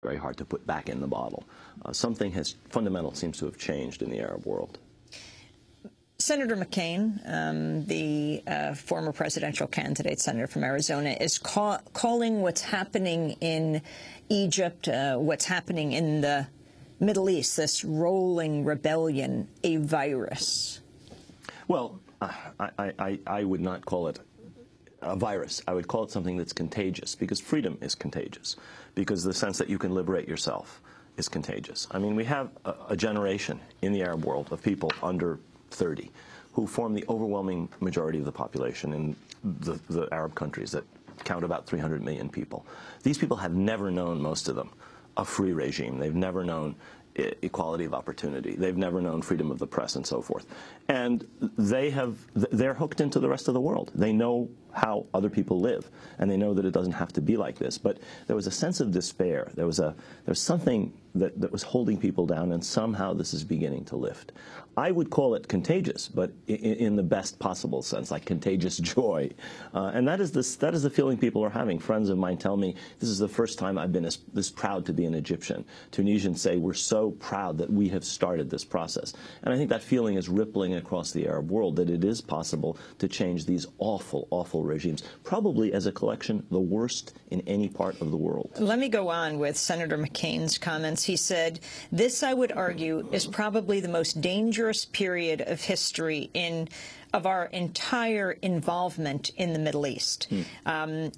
very hard to put back in the bottle. Something fundamental seems to have changed in the Arab world. Senator McCain, the former presidential candidate, senator from Arizona, is calling what's happening in Egypt, what's happening in the Middle East, this rolling rebellion, a virus. Well, I would not call it a virus. I would call it something that's contagious, because freedom is contagious, because the sense that you can liberate yourself is contagious. I mean, we have a generation in the Arab world of people under 30 who form the overwhelming majority of the population in the Arab countries that count about 300 million people. These people have never known, most of them, a free regime. They've never known equality of opportunity. They've never known freedom of the press and so forth. And they're hooked into the rest of the world. They know how other people live, and they know that it doesn't have to be like this. But there was a sense of despair. There was something that was holding people down, and somehow this is beginning to lift. I would call it contagious, but in the best possible sense, like contagious joy. And that is the feeling people are having. Friends of mine tell me, this is the first time I've been this proud to be an Egyptian. Tunisians say, we're so proud that we have started this process. And I think that feeling is rippling across the Arab world, that it is possible to change these awful, awful regimes, probably as a collection the worst in any part of the world. Let me go on with Senator McCain's comments. He said, this, I would argue, is probably the most dangerous period of history of our entire involvement in the Middle East.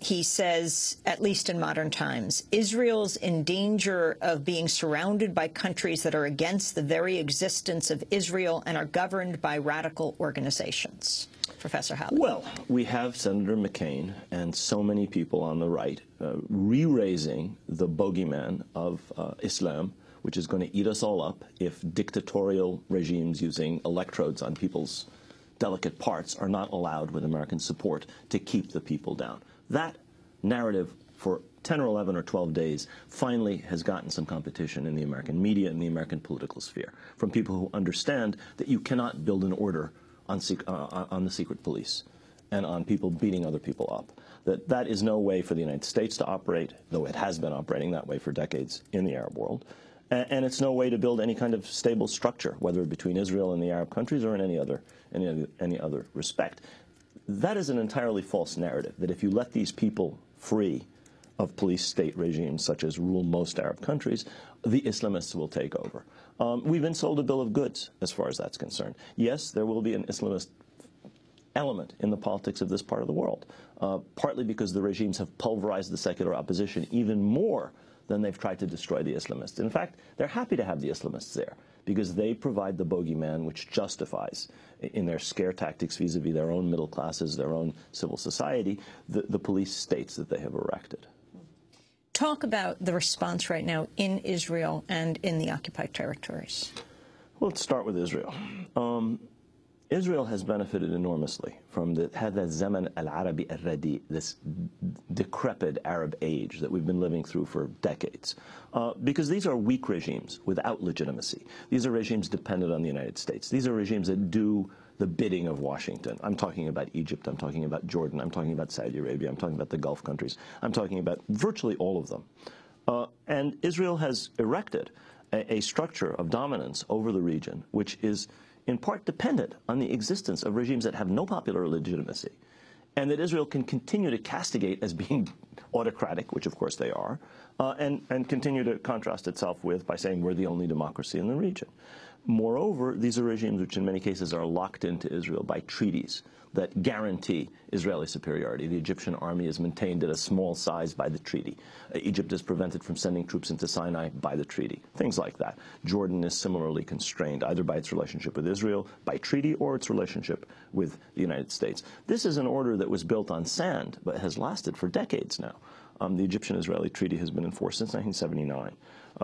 He says, at least in modern times, Israel's in danger of being surrounded by countries that are against the very existence of Israel and are governed by radical organizations. Professor Khalidi. Well, we have Senator McCain and so many people on the right re-raising the bogeyman of Islam, which is going to eat us all up if dictatorial regimes using electrodes on people's delicate parts are not allowed with American support to keep the people down. That narrative for 10 or 11 or 12 days finally has gotten some competition in the American media and the American political sphere from people who understand that you cannot build an order on the secret police and on people beating other people up. That is no way for the United States to operate, though it has been operating that way for decades in the Arab world. And it's no way to build any kind of stable structure, whether between Israel and the Arab countries or in any other respect. That is an entirely false narrative, that if you let these people free of police-state regimes such as rule most Arab countries, the Islamists will take over. We've been sold a bill of goods as far as that's concerned. Yes, there will be an Islamist element in the politics of this part of the world, partly because the regimes have pulverized the secular opposition even more than they've tried to destroy the Islamists. In fact, they're happy to have the Islamists there because they provide the bogeyman which justifies, in their scare tactics vis-a-vis their own middle classes, their own civil society, the police states that they have erected. Talk about the response right now in Israel and in the occupied territories. Well, let's start with Israel. Israel has benefited enormously from the Hada Zaman al-Arabi al-Radi, this decrepit Arab age that we've been living through for decades, because these are weak regimes without legitimacy. These are regimes dependent on the United States. These are regimes that do the bidding of Washington. I'm talking about Egypt, I'm talking about Jordan, I'm talking about Saudi Arabia, I'm talking about the Gulf countries, I'm talking about virtually all of them. And Israel has erected a structure of dominance over the region, which is in part dependent on the existence of regimes that have no popular legitimacy, and that Israel can continue to castigate as being autocratic, which of course they are, and continue to contrast itself with by saying we're the only democracy in the region. Moreover, these are regimes which in many cases are locked into Israel by treaties that guarantee Israeli superiority. The Egyptian army is maintained at a small size by the treaty. Egypt is prevented from sending troops into Sinai by the treaty. Things like that. Jordan is similarly constrained either by its relationship with Israel, by treaty, or its relationship with the United States. This is an order that was built on sand, but has lasted for decades now. The Egyptian-Israeli treaty has been in force since 1979.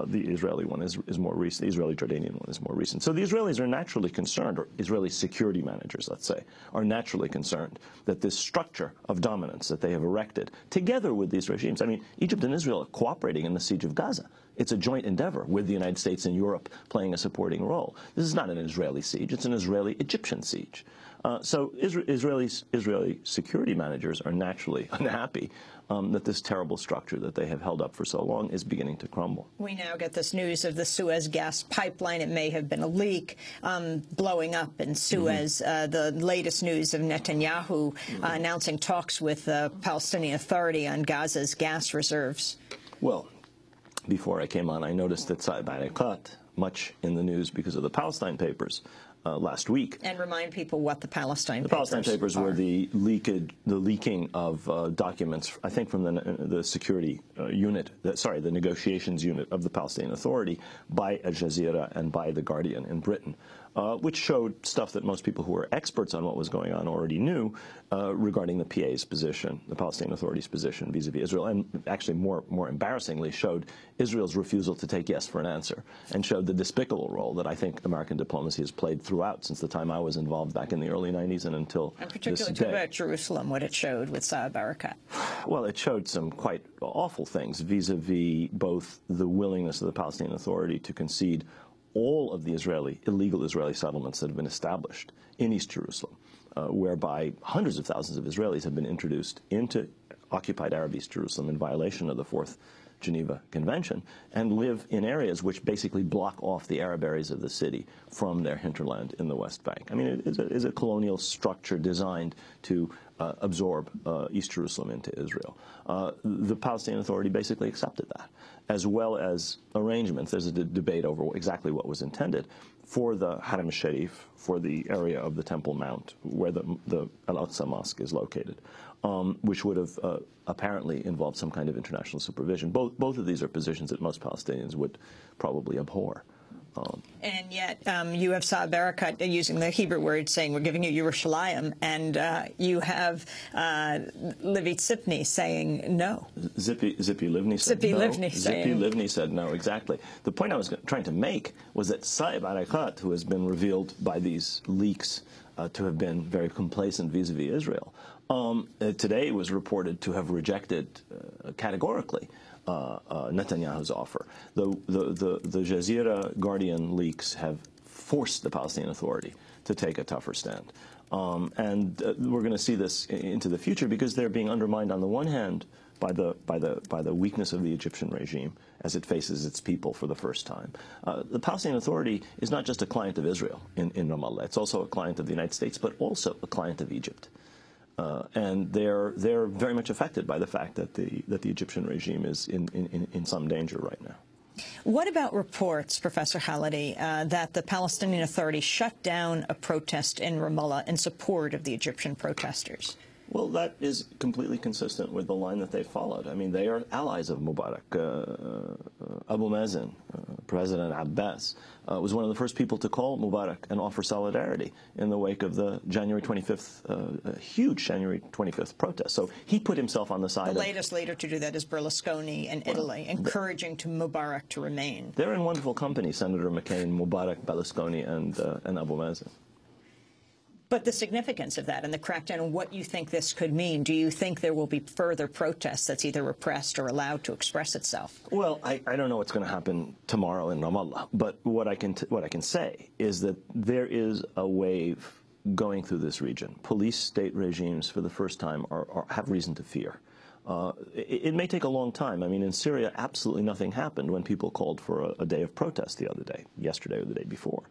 The Israeli one is more recent. The Israeli-Jordanian one is more recent. So the Israelis are naturally concerned, or Israeli security managers, let's say, are naturally concerned that this structure of dominance that they have erected, together with these regimes, I mean, Egypt and Israel are cooperating in the siege of Gaza. It's a joint endeavor with the United States and Europe playing a supporting role. This is not an Israeli siege. It's an Israeli-Egyptian siege. So Israeli security managers are naturally unhappy that this terrible structure that they have held up for so long is beginning to crumble. We now get this news of the Suez gas pipeline. It may have been a leak blowing up in Suez. The latest news of Netanyahu announcing talks with the Palestinian Authority on Gaza's gas reserves. Well, before I came on, I noticed that Saeb Erekat, much in the news because of the Palestine Papers last week. And remind people what the Palestine Papers are. The Palestine Papers were the leaking of documents, I think from the security unit, the negotiations unit of the Palestinian Authority by Al Jazeera and by The Guardian in Britain, which showed stuff that most people who were experts on what was going on already knew regarding the PA's position, the Palestinian Authority's position vis-a-vis Israel, and actually more embarrassingly showed Israel's refusal to take yes for an answer, and showed the despicable role that I think American diplomacy has played throughout since the time I was involved back in the early 90s and until and particularly to about Jerusalem, what it showed with Saeb Erekat. Well, it showed some quite awful things vis-a-vis both the willingness of the Palestinian Authority to concede all of the illegal Israeli settlements that have been established in East Jerusalem, whereby hundreds of thousands of Israelis have been introduced into occupied Arab East Jerusalem in violation of the Fourth Geneva Convention, and live in areas which basically block off the Arab areas of the city from their hinterland in the West Bank. I mean, it is a colonial structure designed to absorb East Jerusalem into Israel. The Palestinian Authority basically accepted that, as well as arrangements. There's a debate over exactly what was intended for the Haram al-Sharif, for the area of the Temple Mount where the Al-Aqsa Mosque is located, which would have apparently involved some kind of international supervision. Both of these are positions that most Palestinians would probably abhor. And yet you have Saeb Erekat using the Hebrew word saying we're giving you Yerushalayim, and you have Livy Tzipny saying no. Zippy Livni said Zippy no. Livni Zippy Livni said no, exactly. The point I was trying to make was that Saeb Erekat, who has been revealed by these leaks to have been very complacent vis-a-vis Israel, today was reported to have rejected categorically Netanyahu's offer. The Jazeera Guardian leaks have forced the Palestinian Authority to take a tougher stand. And we're going to see this into the future because they're being undermined on the one hand by the weakness of the Egyptian regime as it faces its people for the first time. The Palestinian Authority is not just a client of Israel in Ramallah. It's also a client of the United States, but also a client of Egypt. And they're very much affected by the fact that the Egyptian regime is in some danger right now. What about reports, Professor Khalidi, that the Palestinian Authority shut down a protest in Ramallah in support of the Egyptian protesters? Well, that is completely consistent with the line that they followed. I mean, they are allies of Mubarak. Abu Mazen, President Abbas, was one of the first people to call Mubarak and offer solidarity in the wake of the January 25th, huge January 25th protest. So he put himself on the side of... The latest leader to do that is Berlusconi in Italy, encouraging Mubarak to remain. They're in wonderful company, Senator McCain, Mubarak, Berlusconi, and Abu Mazen. But the significance of that and the crackdown and what you think this could mean, do you think there will be further protests that's either repressed or allowed to express itself? Well, I don't know what's going to happen tomorrow in Ramallah, but what I can say is that there is a wave going through this region. Police-state regimes, for the first time, have reason to fear. It may take a long time. I mean, in Syria, absolutely nothing happened when people called for a day of protest the other day, yesterday or the day before.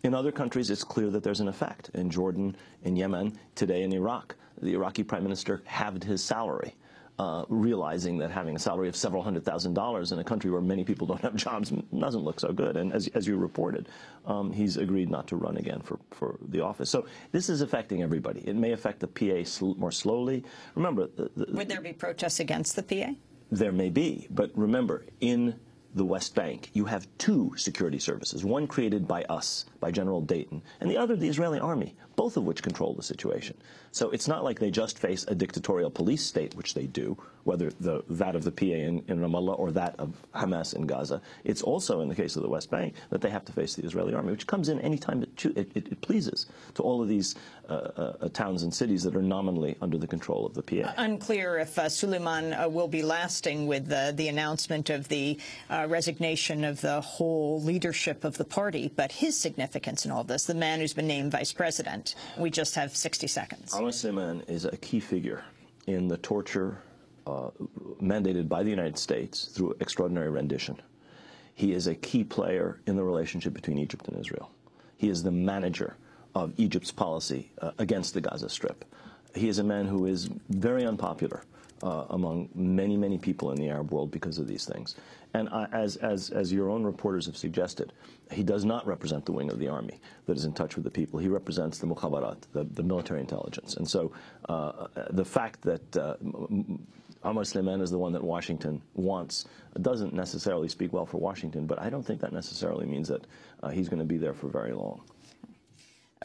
In other countries, it's clear that there's an effect. In Jordan, in Yemen, today in Iraq, the Iraqi prime minister halved his salary, realizing that having a salary of several $100,000 in a country where many people don't have jobs doesn't look so good. And as you reported, he's agreed not to run again for the office. So this is affecting everybody. It may affect the PA more slowly. Remember, would there be protests against the PA? There may be, but remember, in the West Bank, you have two security services, one created by us, by General Dayton, and the other the Israeli army, both of which control the situation. So it's not like they just face a dictatorial police state, which they do, whether that of the PA in Ramallah or that of Hamas in Gaza. It's also, in the case of the West Bank, that they have to face the Israeli army, which comes in any time it pleases to all of these towns and cities that are nominally under the control of the PA. Unclear if Suleiman will be lasting with the announcement of the resignation of the whole leadership of the party, but his significance in all this, the man who's been named vice president. We just have 60 seconds. Suleiman is a key figure in the torture mandated by the United States through extraordinary rendition. He is a key player in the relationship between Egypt and Israel. He is the manager of Egypt's policy against the Gaza Strip. He is a man who is very unpopular among many, many people in the Arab world because of these things. And as your own reporters have suggested, he does not represent the wing of the army that is in touch with the people. He represents the mukhabarat, the military intelligence. And so the fact that Amar Suleiman is the one that Washington wants doesn't necessarily speak well for Washington, but I don't think that necessarily means that he's going to be there for very long.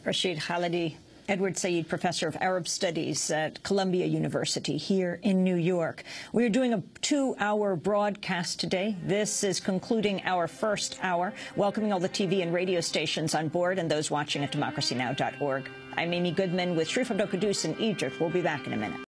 Rashid Khalidi, Edward Said Professor of Arab Studies at Columbia University here in New York. We are doing a 2-hour broadcast today. This is concluding our first hour, welcoming all the TV and radio stations on board and those watching at democracynow.org. I'm Amy Goodman with Sharif Kouddous in Egypt. We'll be back in a minute.